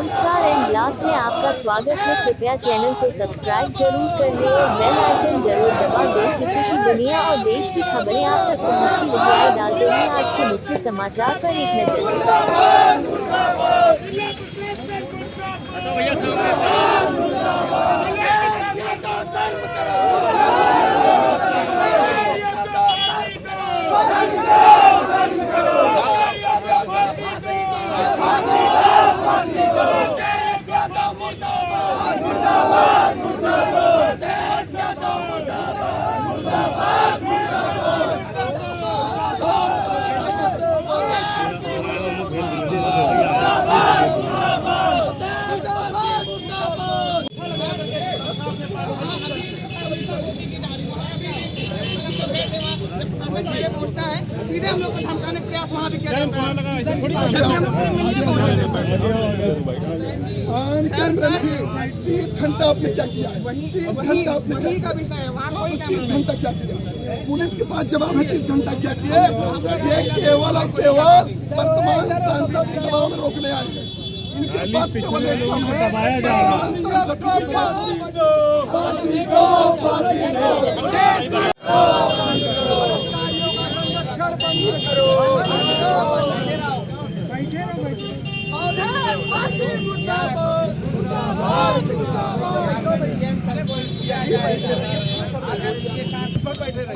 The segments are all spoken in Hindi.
नमस्कार एंड लास्ट में आपका स्वागत है। कृपया चैनल को सब्सक्राइब जरूर कर ले और बेल आइकन जरूर दबा दो, जिससे कि दुनिया और देश की खबरें आप तक पहुंचती रहे। आइए डालते हैं आज के मुख्य समाचार पर एक नजर। सीधे हम लोग को धमकाने का प्रयास वहाँ भी किया जाता है। 30 घंटा आपने क्या किया? 30 घंटा आपने वही का विषय है, वहाँ कोई 30 घंटा क्या किया? पुलिस के पास जवाब है 30 घंटा क्या किया? ये केवल और केवल वर्तमान सांसद के दबाव में रोकने आए हैं। इनके पास केवल एक काम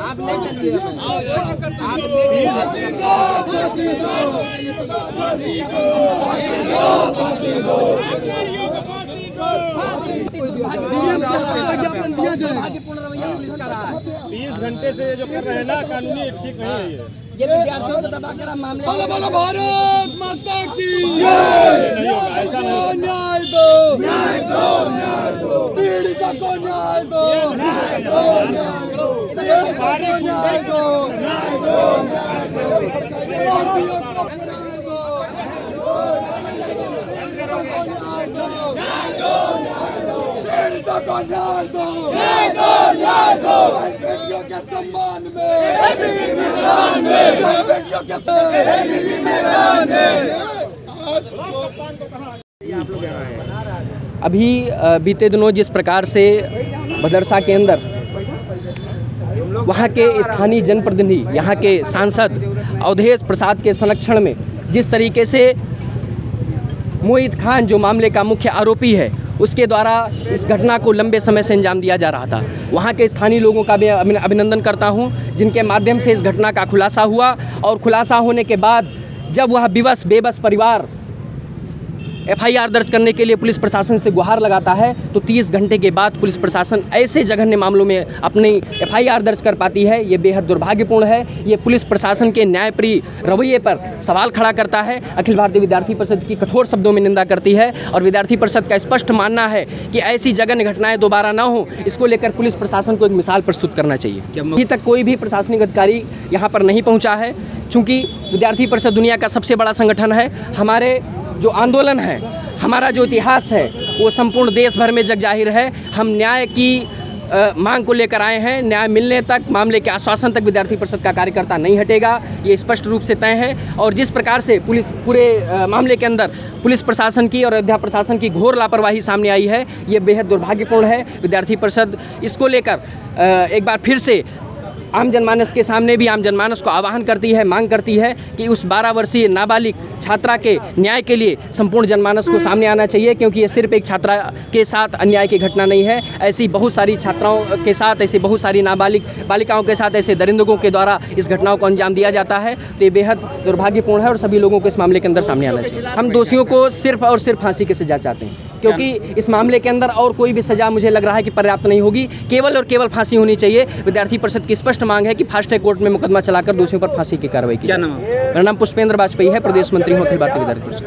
आप ले चलिए, ज्ञापन दिया जाए। 30 घंटे से जो कर रहे हैं ना, कानूनी ठीक नहीं है ये विद्यार्थियों को दबाकर आप मामले भारत माता की जय। न्याय दो, न्याय दो, पीड़िता को न्याय दो, न्याय दो, बेटियों के सम्मान में, बेटियों के अभी बीते दिनों जिस प्रकार से मदरसा के अंदर वहाँ के स्थानीय जनप्रतिनिधि, यहाँ के सांसद अवधेश प्रसाद के संरक्षण में जिस तरीके से मोहित खान जो मामले का मुख्य आरोपी है, उसके द्वारा इस घटना को लंबे समय से अंजाम दिया जा रहा था। वहाँ के स्थानीय लोगों का भी अभिनंदन करता हूँ, जिनके माध्यम से इस घटना का खुलासा हुआ। और खुलासा होने के बाद जब वह बेबस परिवार FIR दर्ज करने के लिए पुलिस प्रशासन से गुहार लगाता है, तो 30 घंटे के बाद पुलिस प्रशासन ऐसे जघन्य मामलों में अपनी FIR दर्ज कर पाती है, ये बेहद दुर्भाग्यपूर्ण है। ये पुलिस प्रशासन के न्यायप्रिय रवैये पर सवाल खड़ा करता है। अखिल भारतीय विद्यार्थी परिषद की कठोर शब्दों में निंदा करती है और विद्यार्थी परिषद का स्पष्ट मानना है कि ऐसी जघन्य घटनाएँ दोबारा न हो, इसको लेकर पुलिस प्रशासन को एक मिसाल प्रस्तुत करना चाहिए। अभी तक कोई भी प्रशासनिक अधिकारी यहाँ पर नहीं पहुँचा है। चूँकि विद्यार्थी परिषद दुनिया का सबसे बड़ा संगठन है, हमारे जो आंदोलन है, हमारा जो इतिहास है, वो संपूर्ण देश भर में जग जाहिर है। हम न्याय की मांग को लेकर आए हैं। न्याय मिलने तक, मामले के आश्वासन तक विद्यार्थी परिषद का कार्यकर्ता नहीं हटेगा, ये स्पष्ट रूप से तय है। और जिस प्रकार से पुलिस पूरे मामले के अंदर पुलिस प्रशासन की और अयोध्या प्रशासन की घोर लापरवाही सामने आई है, ये बेहद दुर्भाग्यपूर्ण है। विद्यार्थी परिषद इसको लेकर एक बार फिर से आम जनमानस के सामने भी आम जनमानस को आह्वान करती है, मांग करती है कि उस 12 वर्षीय नाबालिग छात्रा के न्याय के लिए संपूर्ण जनमानस को सामने आना चाहिए, क्योंकि ये सिर्फ एक छात्रा के साथ अन्याय की घटना नहीं है। ऐसी बहुत सारी छात्राओं के साथ, ऐसी बहुत सारी बालिकाओं के साथ ऐसे दरिंदों के द्वारा इस घटनाओं को अंजाम दिया जाता है। तो ये बेहद दुर्भाग्यपूर्ण है और सभी लोगों को इस मामले के अंदर सामने आना चाहिए। हम दोषियों को सिर्फ और सिर्फ फांसी की सजा चाहते हैं, क्योंकि इस मामले के अंदर और कोई भी सजा मुझे लग रहा है कि पर्याप्त नहीं होगी। केवल और केवल फांसी होनी चाहिए। विद्यार्थी परिषद की स्पष्ट मांग है कि फास्ट ट्रैक कोर्ट में मुकदमा चलाकर दोषियों पर फांसी की कार्रवाई की। क्या नाम है? मेरा नाम पुष्पेंद्र वाजपेयी है, प्रदेश मंत्री हूँ अखिल भारतीय विद्यार्थी परिषद।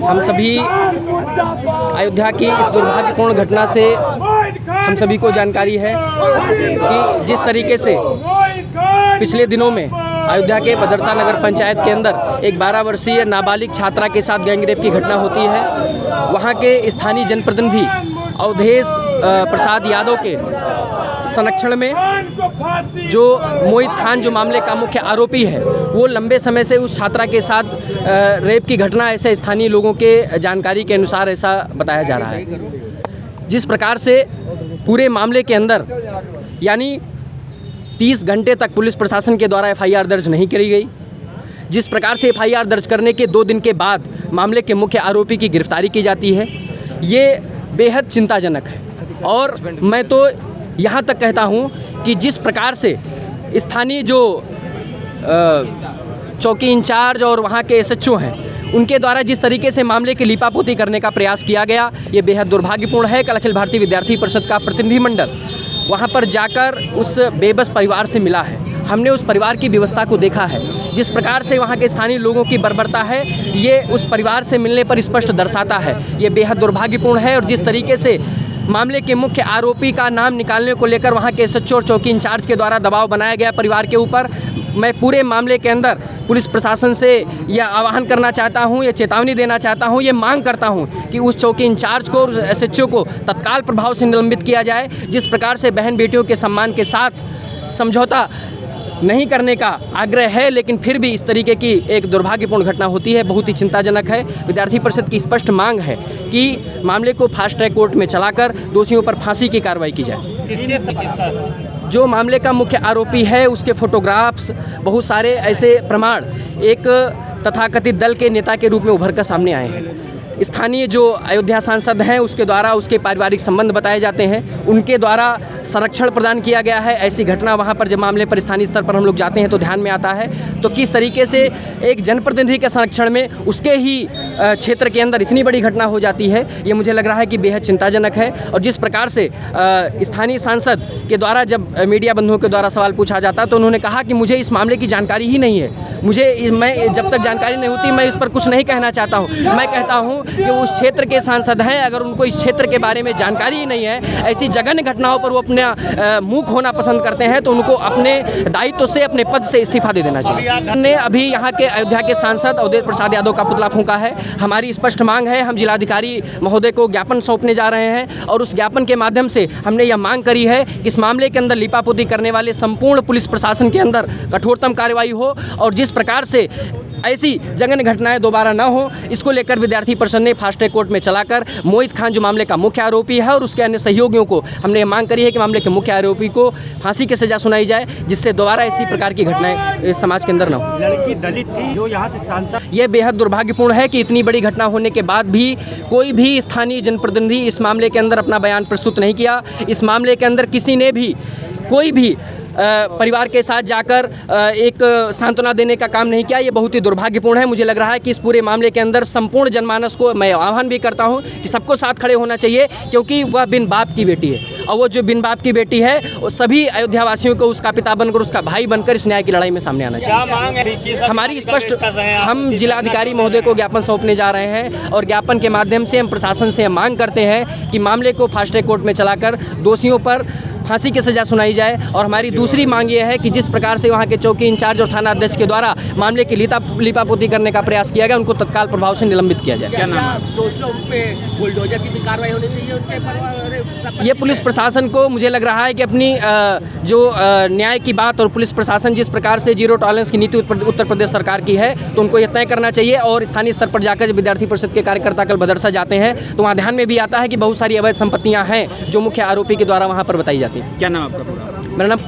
हम सभी अयोध्या की इस दुर्भाग्यपूर्ण घटना से हम सभी को जानकारी है कि जिस तरीके से पिछले दिनों में अयोध्या के मदरसा नगर पंचायत के अंदर एक 12 वर्षीय नाबालिग छात्रा के साथ गैंगरेप की घटना होती है। वहाँ के स्थानीय जनप्रतिनिधि अवधेश प्रसाद यादव के संरक्षण में जो मोहित खान जो मामले का मुख्य आरोपी है, वो लंबे समय से उस छात्रा के साथ रेप की घटना, ऐसे स्थानीय लोगों के जानकारी के अनुसार ऐसा बताया जा रहा है। जिस प्रकार से पूरे मामले के अंदर यानी 30 घंटे तक पुलिस प्रशासन के द्वारा एफआईआर दर्ज नहीं करी गई, जिस प्रकार से एफआईआर दर्ज करने के 2 दिन के बाद मामले के मुख्य आरोपी की गिरफ्तारी की जाती है, ये बेहद चिंताजनक है। और मैं तो यहाँ तक कहता हूँ कि जिस प्रकार से स्थानीय जो चौकी इंचार्ज और वहाँ के एसएचओ हैं, उनके द्वारा जिस तरीके से मामले की लीपापोती करने का प्रयास किया गया, ये बेहद दुर्भाग्यपूर्ण है। कल अखिल भारतीय विद्यार्थी परिषद का प्रतिनिधिमंडल वहाँ पर जाकर उस बेबस परिवार से मिला है। हमने उस परिवार की व्यवस्था को देखा है। जिस प्रकार से वहाँ के स्थानीय लोगों की बर्बरता है, ये उस परिवार से मिलने पर स्पष्ट दर्शाता है। ये बेहद दुर्भाग्यपूर्ण है। और जिस तरीके से मामले के मुख्य आरोपी का नाम निकालने को लेकर वहाँ के एसएचओ और चौकी इंचार्ज के द्वारा दबाव बनाया गया परिवार के ऊपर, मैं पूरे मामले के अंदर पुलिस प्रशासन से यह आह्वान करना चाहता हूँ, ये चेतावनी देना चाहता हूँ, ये मांग करता हूँ कि उस चौकी इंचार्ज को और एसएचओ को तत्काल प्रभाव से निलंबित किया जाए। जिस प्रकार से बहन बेटियों के सम्मान के साथ समझौता नहीं करने का आग्रह है, लेकिन फिर भी इस तरीके की एक दुर्भाग्यपूर्ण घटना होती है, बहुत ही चिंताजनक है। विद्यार्थी परिषद की स्पष्ट मांग है कि मामले को फास्ट ट्रैक कोर्ट में चलाकर दोषियों पर फांसी की कार्रवाई की जाए। जो मामले का मुख्य आरोपी है, उसके फोटोग्राफ्स, बहुत सारे ऐसे प्रमाण एक तथाकथित दल के नेता के रूप में उभर कर सामने आए हैं। स्थानीय जो अयोध्या सांसद हैं, उसके द्वारा उसके पारिवारिक संबंध बताए जाते हैं, उनके द्वारा संरक्षण प्रदान किया गया है। ऐसी घटना वहाँ पर जब मामले पर स्थानीय स्तर पर हम लोग जाते हैं तो ध्यान में आता है। तो किस तरीके से एक जनप्रतिनिधि के संरक्षण में उसके ही क्षेत्र के अंदर इतनी बड़ी घटना हो जाती है, ये मुझे लग रहा है कि बेहद चिंताजनक है। और जिस प्रकार से स्थानीय सांसद के द्वारा जब मीडिया बंधुओं के द्वारा सवाल पूछा जाता तो उन्होंने कहा कि मुझे इस मामले की जानकारी ही नहीं है, मैं जब तक जानकारी नहीं होती मैं इस पर कुछ नहीं कहना चाहता हूँ। मैं कहता हूँ कि उस क्षेत्र के सांसद हैं, अगर उनको इस क्षेत्र के बारे में जानकारी ही नहीं है, ऐसी जघन्य घटनाओं पर वो अपना मुँह खोना पसंद करते हैं, तो उनको अपने दायित्व से, अपने पद से इस्तीफा दे देना चाहिए। हमने अभी यहाँ के अयोध्या के सांसद अवधेश प्रसाद यादव का पुतला फूंका है। हमारी स्पष्ट मांग है, हम जिलाधिकारी महोदय को ज्ञापन सौंपने जा रहे हैं और उस ज्ञापन के माध्यम से हमने यह मांग करी है कि इस मामले के अंदर लीपापोती करने वाले संपूर्ण पुलिस प्रशासन के अंदर कठोरतम कार्रवाई हो और जिस प्रकार से ऐसी जघन्य घटनाएं दोबारा ना हो, इसको लेकर विद्यार्थी परिषद ने फास्ट ट्रैक कोर्ट में चलाकर मोहित खान जो मामले का मुख्य आरोपी है और उसके अन्य सहयोगियों को हमने मांग करी है कि मामले के मुख्य आरोपी को फांसी की सजा सुनाई जाए, जिससे दोबारा ऐसी प्रकार की घटनाएं समाज के अंदर न हो। लड़की दलित थी जो यहाँ से सांसद। ये बेहद दुर्भाग्यपूर्ण है कि इतनी बड़ी घटना होने के बाद भी कोई भी स्थानीय जनप्रतिनिधि इस मामले के अंदर अपना बयान प्रस्तुत नहीं किया। इस मामले के अंदर किसी ने भी कोई भी परिवार के साथ जाकर एक सांत्वना देने का काम नहीं किया। ये बहुत ही दुर्भाग्यपूर्ण है। मुझे लग रहा है कि इस पूरे मामले के अंदर संपूर्ण जनमानस को मैं आह्वान भी करता हूं कि सबको साथ खड़े होना चाहिए, क्योंकि वह बिन बाप की बेटी है और वो जो बिन बाप की बेटी है वो सभी अयोध्या वासियों को उसका पिता बनकर, उसका भाई बनकर इस न्याय की लड़ाई में सामने आना चाहिए। हमारी स्पष्ट, हम जिलाधिकारी महोदय को ज्ञापन सौंपने जा रहे हैं और ज्ञापन के माध्यम से हम प्रशासन से मांग करते हैं कि मामले को फास्ट ट्रैक कोर्ट में चलाकर दोषियों पर फांसी की सजा सुनाई जाए। और हमारी दूसरी मांग ये है कि जिस प्रकार से वहाँ के चौकी इंचार्ज और थाना अध्यक्ष के द्वारा मामले की लीपापोती करने का प्रयास किया गया, उनको तत्काल प्रभाव से निलंबित किया जाए। क्या नाम दोषियों पे बुलडोजर की भी कार्रवाई होनी चाहिए उनके पर? ये पुलिस प्रशासन को मुझे लग रहा है कि अपनी जो न्याय की बात और पुलिस प्रशासन जिस प्रकार से जीरो टॉलरेंस की नीति उत्तर प्रदेश सरकार की है, तो उनको यह तय करना चाहिए। और स्थानीय स्तर पर जाकर जब विद्यार्थी परिषद के कार्यकर्ता कल बदरसा जाते हैं तो वहाँ ध्यान में भी आता है कि बहुत सारी अवैध संपत्तियाँ हैं जो मुख्य आरोपी के द्वारा वहाँ पर बताई जाती हैं। क्या नाम आपका पूरा? मेरा नाम